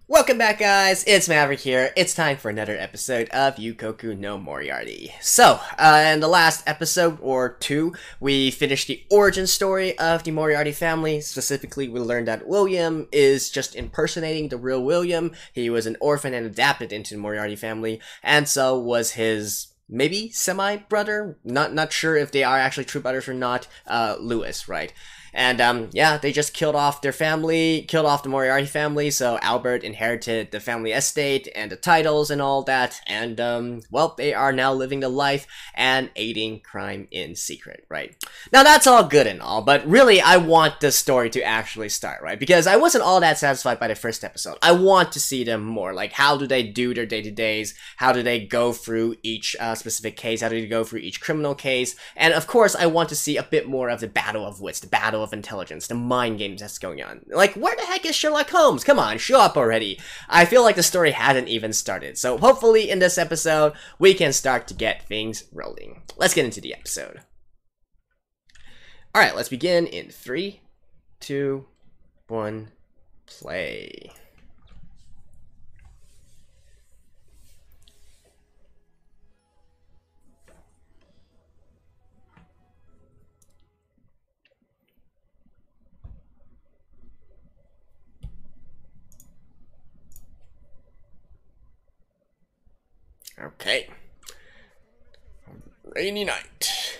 Welcome back, guys. It's Maverick here. It's time for another episode of Yuukoku no Moriarty. So, in the last episode or two, we finished the origin story of the Moriarty family. Specifically, we learned that William is just impersonating the real William. He was an orphan and adapted into the Moriarty family, and so was his maybe semi-brother. Not sure if they are actually true brothers or not. Lewis, right? And, yeah, they just killed off their family, killed off the Moriarty family, so Albert inherited the family estate and the titles and all that, and, well, they are now living the life and aiding crime in secret, right? Now, that's all good and all, but really, I want the story to actually start, right? Because I wasn't all that satisfied by the first episode. I want to see them more, like, how do they do their day-to-days? How do they go through each specific case? How do they go through each criminal case? And, of course, I want to see a bit more of the battle of wits, the battle of intelligence, the mind games that's going on. Like, where the heck is Sherlock Holmes? Come on, show up already. I feel like the story hasn't even started. So hopefully in this episode, we can start to get things rolling. Let's get into the episode. Alright, let's begin in 3, 2, 1, play. Okay. Rainy night.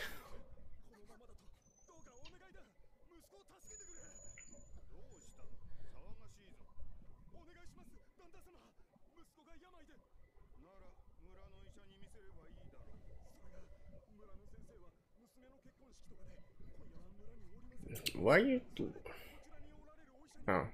Why are you... Oh.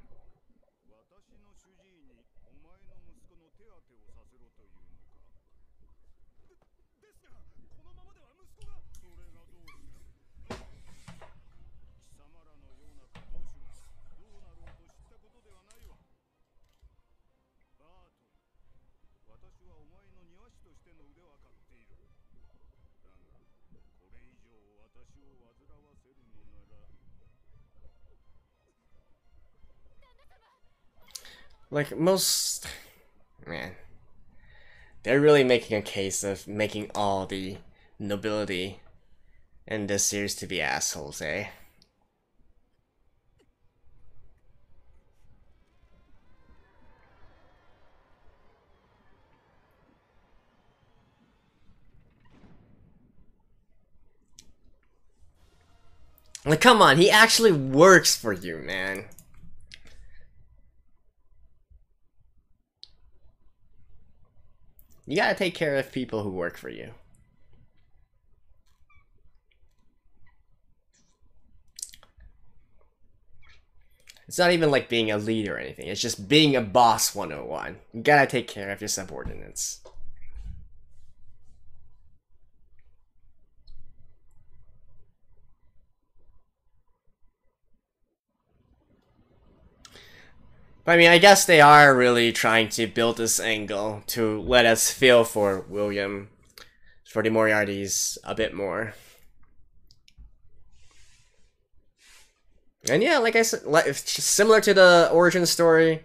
Like, most... Man. They're really making a case of making all the nobility in this series to be assholes, eh? Like, come on, he actually works for you, man. You gotta take care of people who work for you. It's not even like being a leader or anything. It's just being a boss 101. You gotta take care of your subordinates. But I mean, I guess they are really trying to build this angle to let us feel for William, for the Moriartys, a bit more. And yeah, like I said, similar to the origin story,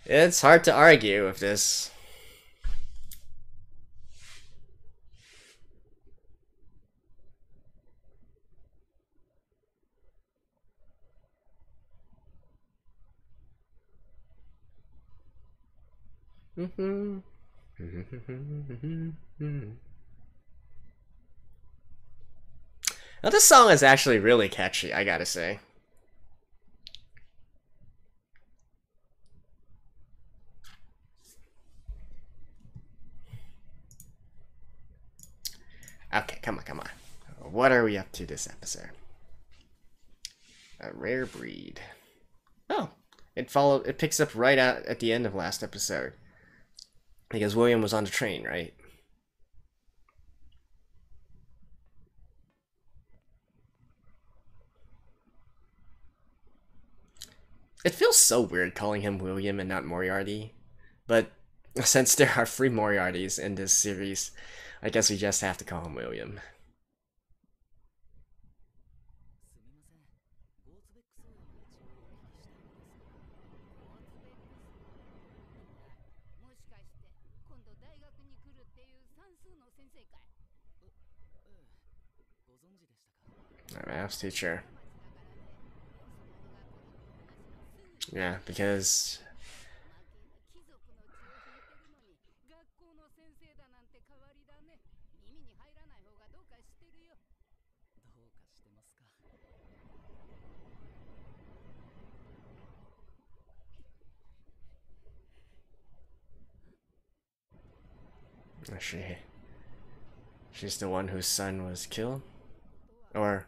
it's hard to argue with this. Now this song is actually really catchy, I gotta say. Okay, come on. What are we up to this episode? A rare breed. Oh, it picks up right at the end of last episode. Because William was on the train, right? It feels so weird calling him William and not Moriarty. But since there are 3 Moriartys in this series, I guess we just have to call him William. My math teacher. Yeah, because she's the one whose son was killed? Or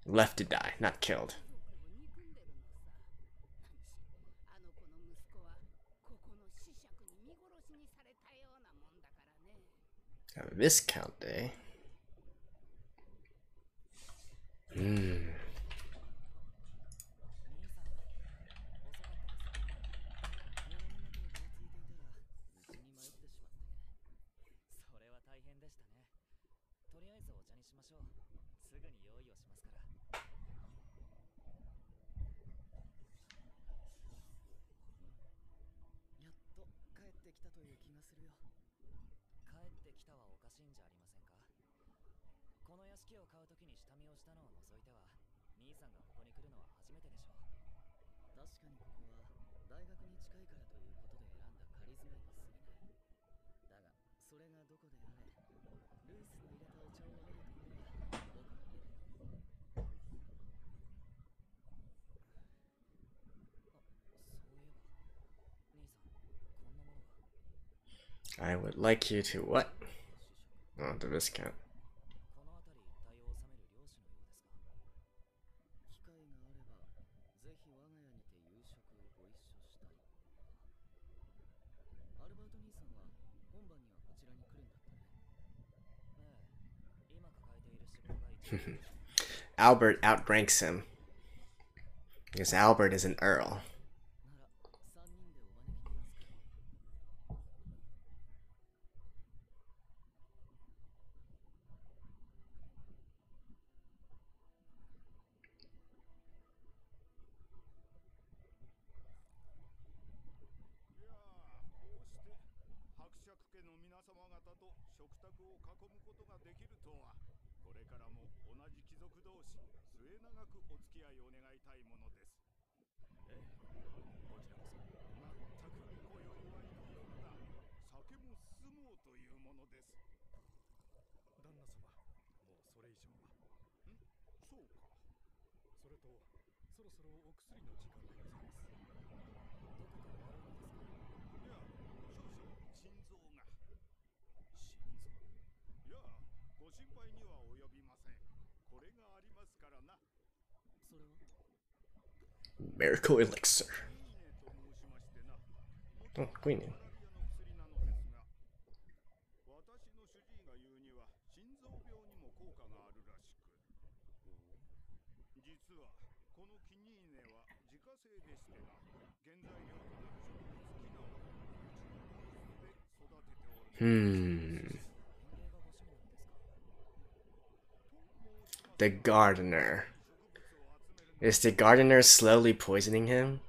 left to die, not killed. A viscount, eh? Hmm. I would like you to what? Oh, the viscount. Albert outranks him because Albert is an earl. Miracle elixir. Oh, Queen. The gardener. Is the gardener slowly poisoning him?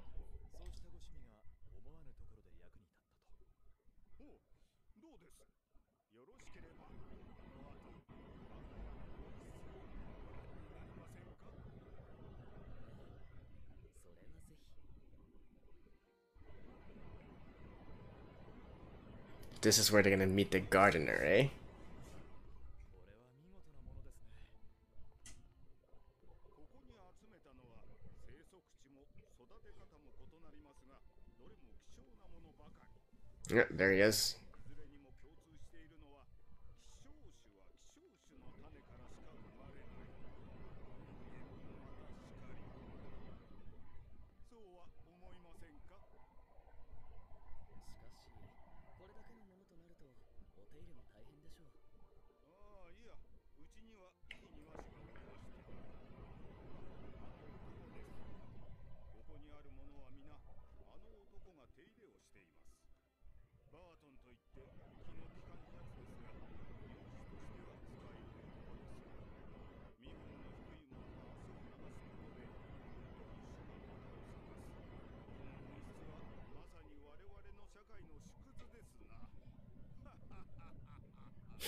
This is where they're gonna meet the gardener, eh? Yep, there he is.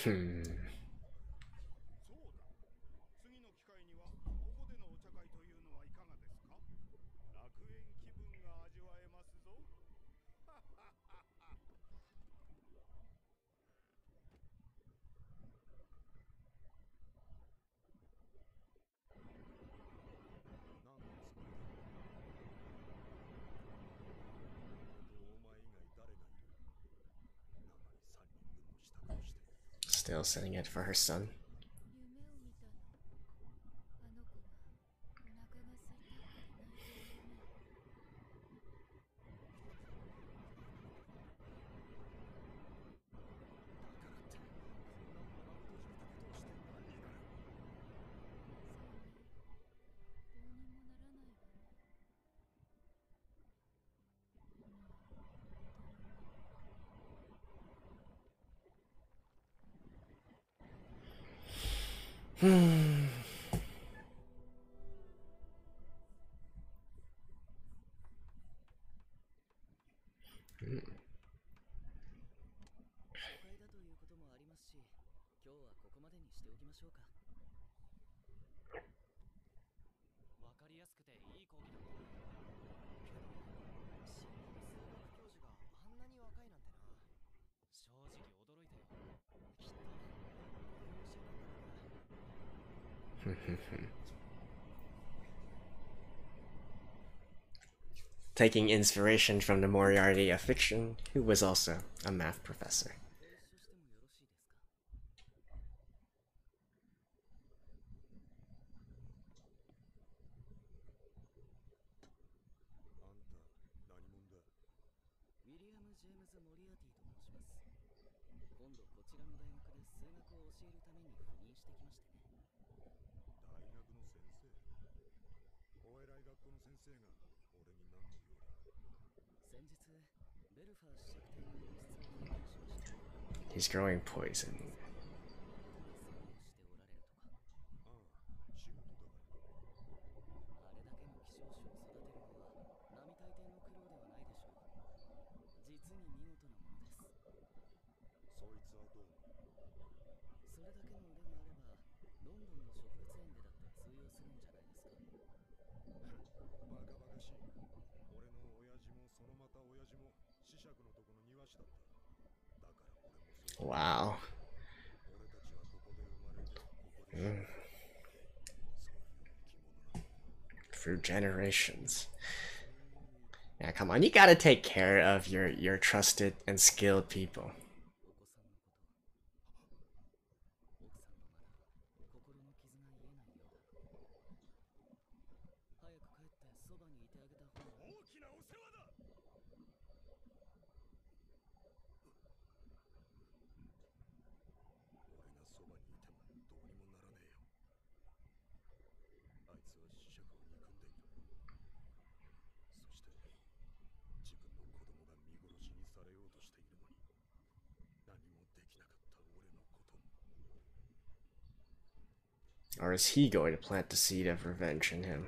Hmm. Still setting it for her son. Hmm. Taking inspiration from the Moriarty of fiction, who was also a math professor. He's growing poison. Wow. Through generations. Yeah, come on, you gotta take care of your trusted and skilled people. Or is he going to plant the seed of revenge in him?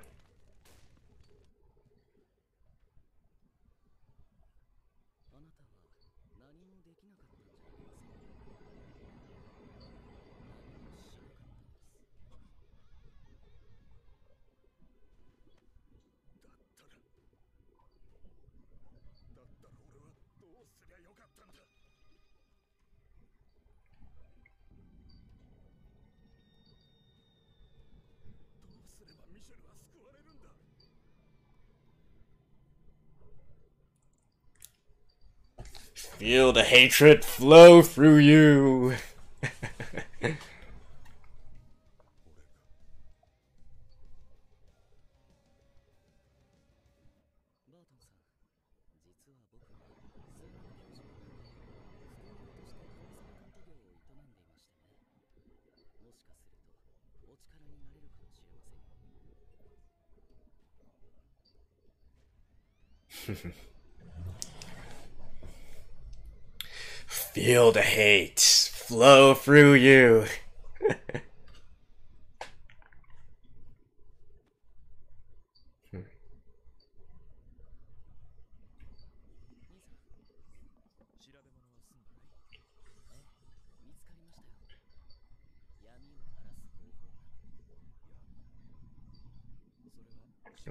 Feel the hatred flow through you. Feel the hate flow through you.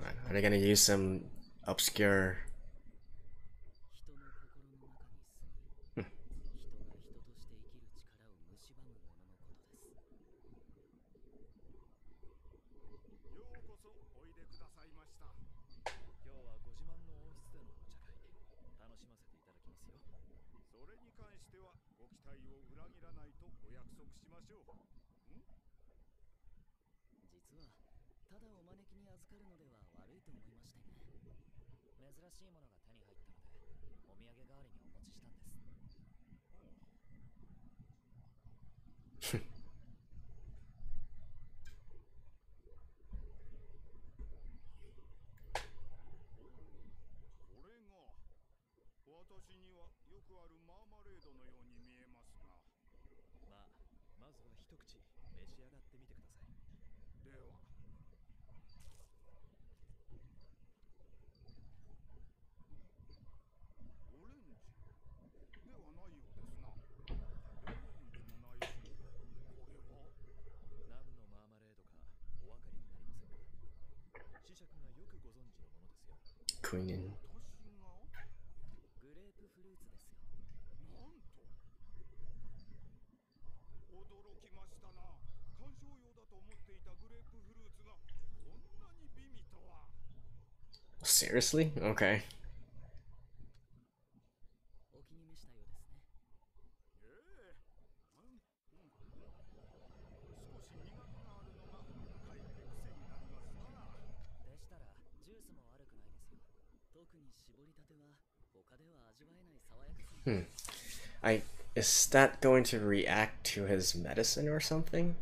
Are they gonna use some obscure? Queen. Seriously? Okay. Is that going to react to his medicine or something?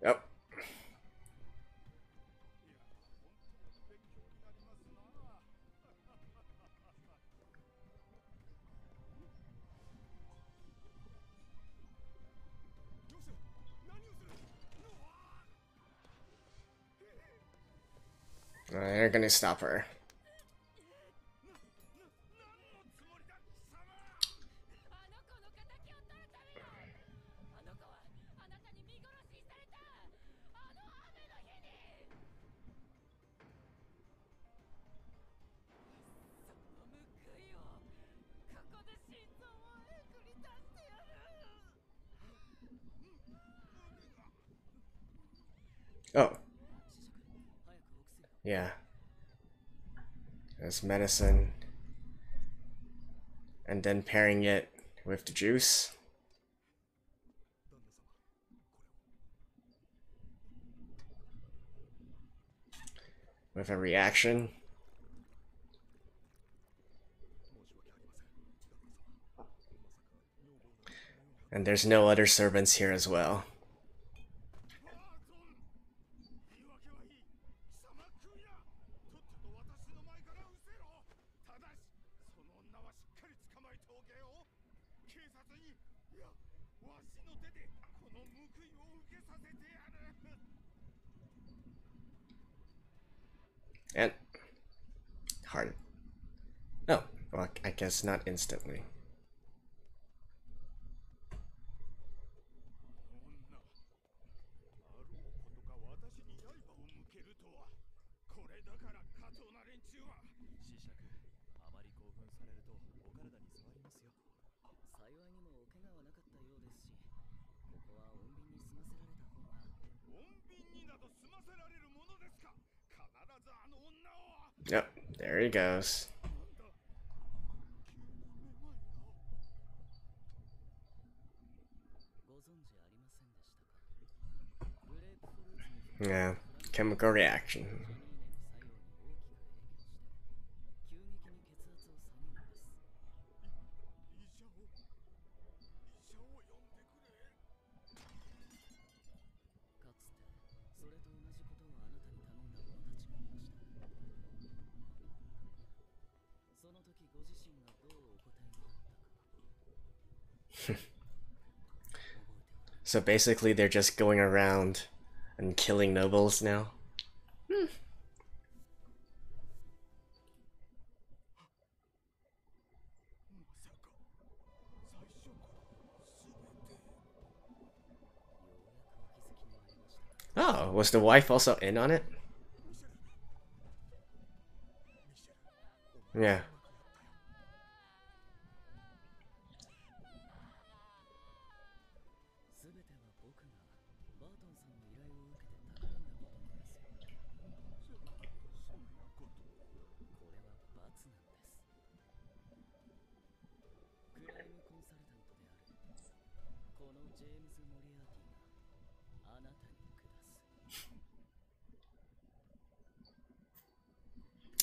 Yep. They're gonna stop her. Oh. Yeah. There's medicine. And then pairing it with the juice. With a reaction. And there's no other servants here as well. And hard. Oh, well, I guess not instantly. Yep, there he goes. Yeah, chemical reaction. So basically they're just going around and killing nobles now? Oh, was the wife also in on it? Yeah.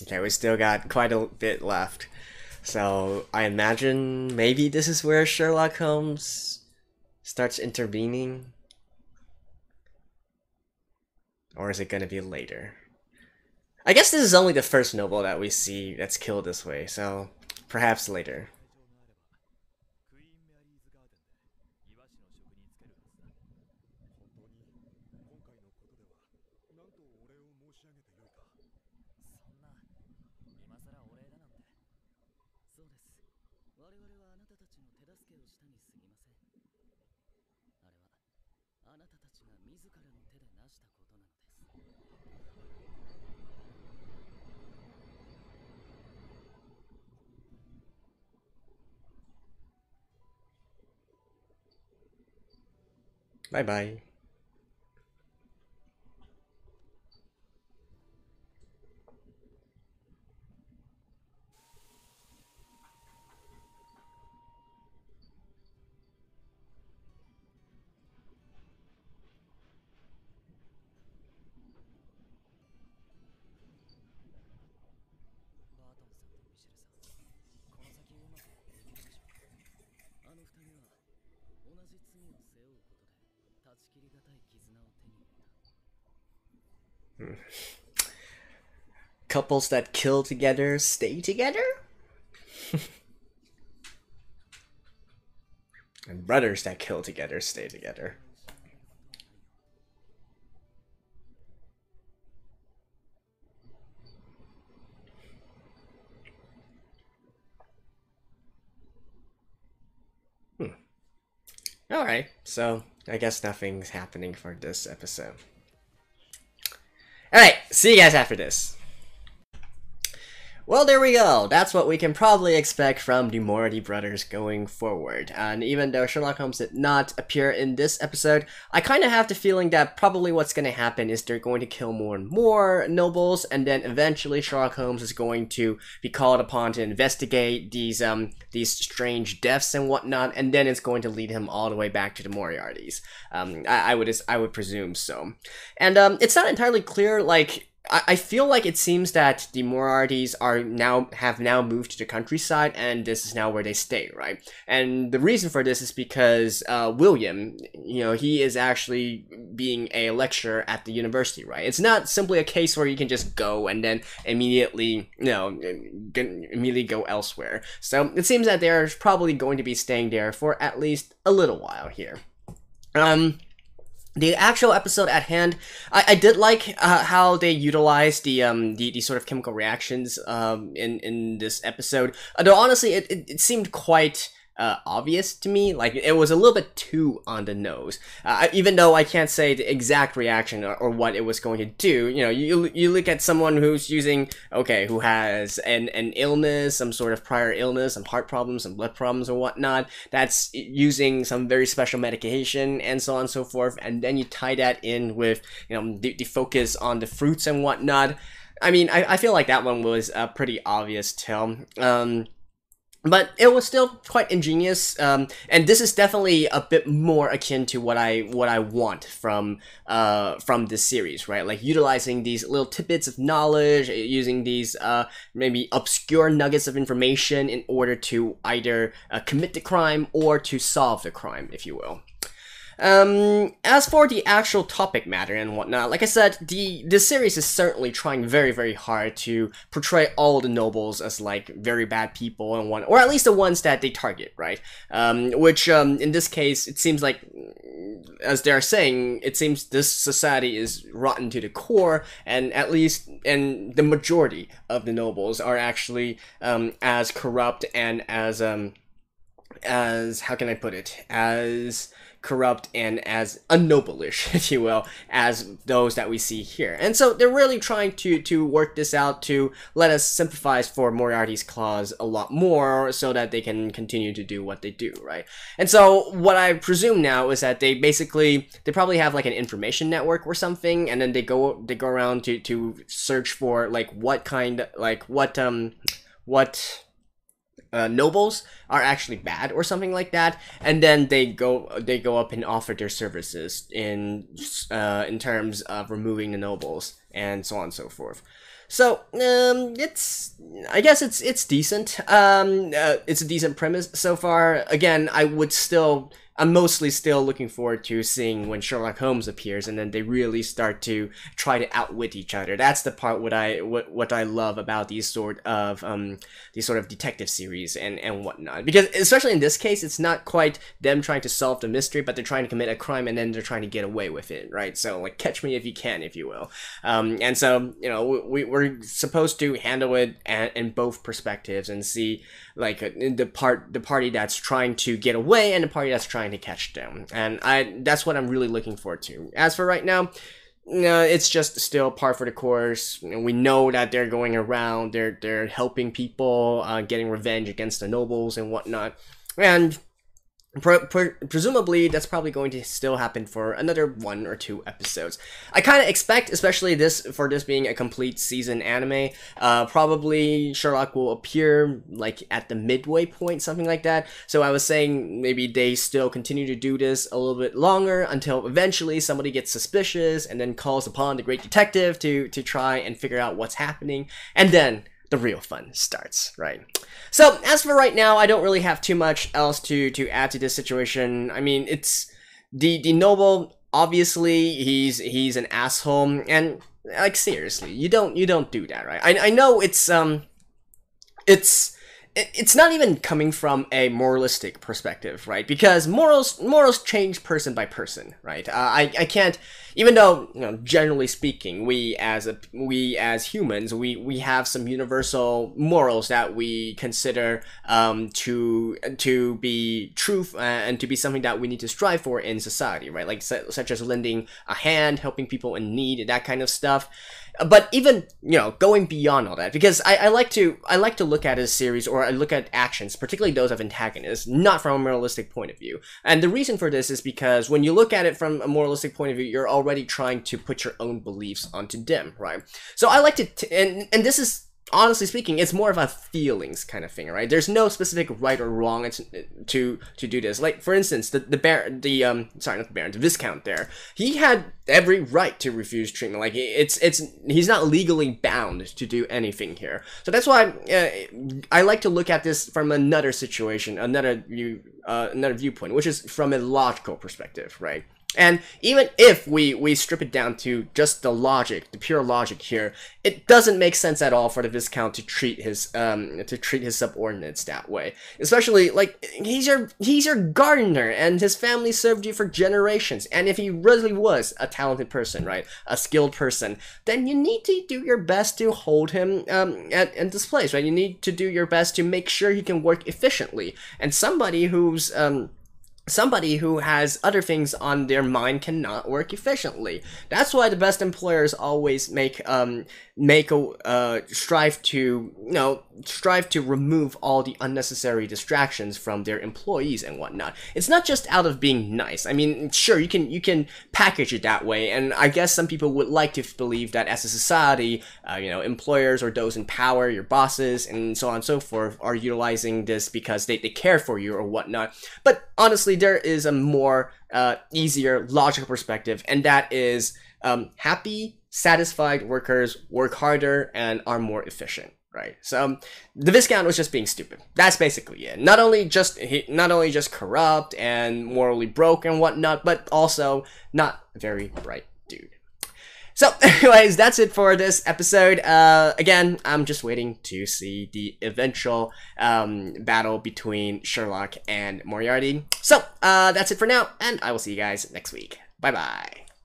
Okay, we still got quite a bit left. So I imagine maybe this is where Sherlock Holmes starts intervening? Or is it gonna be later? I guess this is only the first noble that we see that's killed this way, so perhaps later. Bye bye. Couples that kill together stay together? And brothers that kill together stay together. Alright, so I guess nothing's happening for this episode. Alright, see you guys after this. Well, there we go. That's what we can probably expect from the Moriarty brothers going forward. And even though Sherlock Holmes did not appear in this episode, I kind of have the feeling that probably what's going to happen is they're going to kill more and more nobles, and then eventually Sherlock Holmes is going to be called upon to investigate these strange deaths and whatnot, and then it's going to lead him all the way back to the Moriartys. I would presume so. And it's not entirely clear, like, I feel like it seems that the Moriartys have now moved to the countryside, and this is now where they stay, right? And the reason for this is because William, he is actually being a lecturer at the university, right? It's not simply a case where you can just go and then immediately go elsewhere. So it seems that they're probably going to be staying there for at least a little while here. The actual episode at hand, I did like how they utilized the sort of chemical reactions in this episode. Though honestly, it seemed quite obvious to me. Like, it was a little bit too on the nose. Even though I can't say the exact reaction or what it was going to do. You look at someone who's who has an illness, some sort of prior illness, some heart problems, some blood problems or whatnot, that's using some very special medication and so on and so forth, and then you tie that in with, the focus on the fruits and whatnot. I mean, I feel like that one was a pretty obvious tell. But it was still quite ingenious, and this is definitely a bit more akin to what I want from this series, right? Like utilizing these little tidbits of knowledge, using these maybe obscure nuggets of information in order to either commit the crime or to solve the crime, if you will. As for the actual topic matter and whatnot, like I said, the series is certainly trying very, very hard to portray all the nobles as like very bad people and or at least the ones that they target, right? Which in this case, it seems like, as they're saying, it seems this society is rotten to the core, and the majority of the nobles are actually as corrupt and as how can I put it, as corrupt and as unnoble-ish, if you will, as those that we see here. And so they're really trying to work this out to let us sympathize for Moriarty's claws a lot more so that they can continue to do what they do, right? And so what I presume now is that they probably have like an information network or something, and then they go around to search for like what nobles are actually bad or something like that, and then they go up and offer their services in terms of removing the nobles and so on and so forth. So I guess it's decent. It's a decent premise so far. Again, I'm mostly still looking forward to seeing when Sherlock Holmes appears, and then they really start to try to outwit each other. That's the part what I love about these sort of detective series and whatnot. Because especially in this case, it's not quite them trying to solve the mystery, but they're trying to commit a crime and then they're trying to get away with it, right? So like, catch me if you can, if you will. And so we're supposed to handle it in both perspectives and see like the party that's trying to get away and the party that's trying to catch them, and that's what I'm really looking forward to. As for right now, it's just still par for the course. We know that they're going around, they're helping people, getting revenge against the nobles and whatnot, and presumably that's probably going to still happen for another 1 or 2 episodes. I kind of expect, especially this being a complete season anime, probably Sherlock will appear like at the midway point, something like that. So I was saying maybe they still continue to do this a little bit longer until eventually somebody gets suspicious and then calls upon the great detective to try and figure out what's happening, and then the real fun starts, right? So, as for right now, I don't really have too much else to add to this situation. I mean, it's the noble, obviously he's an asshole, and like, seriously, you don't do that, right? I know it's not even coming from a moralistic perspective, right? Because morals change person by person, right? I can't, even though, generally speaking, we as humans, we have some universal morals that we consider to be truth and to be something that we need to strive for in society, right? Like such as lending a hand, helping people in need, that kind of stuff. But even, going beyond all that, because I like to look at a series, or I look at actions, particularly those of antagonists, not from a moralistic point of view. And the reason for this is because when you look at it from a moralistic point of view, you're already trying to put your own beliefs onto them, right? So I like to, and this is, honestly speaking, it's more of a feelings kind of thing, right? There's no specific right or wrong to do this. Like, for instance, the Viscount there, he had every right to refuse treatment. Like, he's not legally bound to do anything here. So that's why I like to look at this from another situation, another viewpoint, which is from a logical perspective, right? And even if we strip it down to just the pure logic here, it doesn't make sense at all for the Viscount to treat his subordinates that way. Especially, like, he's your gardener, and his family served you for generations. And if he really was a talented person, right, a skilled person, then you need to do your best to hold him at this place, right? You need to do your best to make sure he can work efficiently. And somebody who has other things on their mind cannot work efficiently. That's why the best employers always strive to remove all the unnecessary distractions from their employees and whatnot. It's not just out of being nice. I mean, sure, you can package it that way, and I guess some people would like to believe that as a society, employers or those in power, your bosses, and so on and so forth, are utilizing this because they care for you or whatnot. But honestly, there is a more easier logical perspective, and that is happy, satisfied workers work harder and are more efficient, right? So the Viscount was just being stupid. That's basically it. Not only just corrupt and morally broken and whatnot, but also not a very bright dude. So, anyways, that's it for this episode. Again, I'm just waiting to see the eventual battle between Sherlock and Moriarty. So, that's it for now, and I will see you guys next week. Bye-bye.